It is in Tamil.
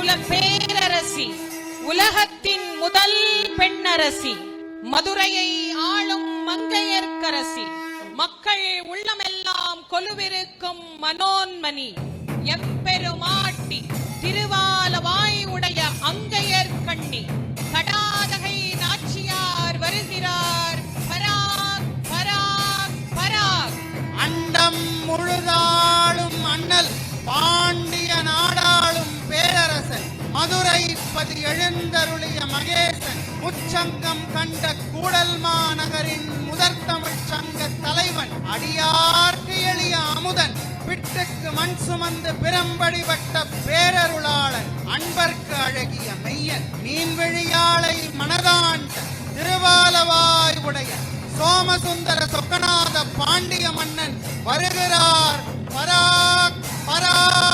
குல பேரரசி, உலகத்தின் முதல் பெண்ணரசி, மதுரையை ஆளும் மங்கையர்க்கரசி, மக்கள் உள்ளமெல்லாம் கொலுவிருக்கும் மனோன்மணி, எம்பெருமாட்டி, திருவாலவாய் உடைய அங்கையர் கண்ணி, கடாதகை நாச்சியார் வருகிறார். பராக் பராக் பராக். அண்டம் முழுதாளும் அண்ணல் பாண்டிய நாடாளும் பேரரசன், மதுரை பதி எழுந்தருளிய மகேசன், உச்சங்கம் கண்ட கூடல் மாநகரின் முதற்தமிழ் சங்க தலைவன், அடியார்க்கு எளிய அமுதன், பிட்டுக்கு மண் சுமந்து பிரம்படிபட்ட பேரருளாளன், அன்பர்க்கு அழகிய மெய்யன், மீன்விழியாளை மனதாண்ட திருவாலவாய் உடைய சோமசுந்தர சொக்கநாத பாண்டிய மன்னன் வருகிறார். பராக் பராக்.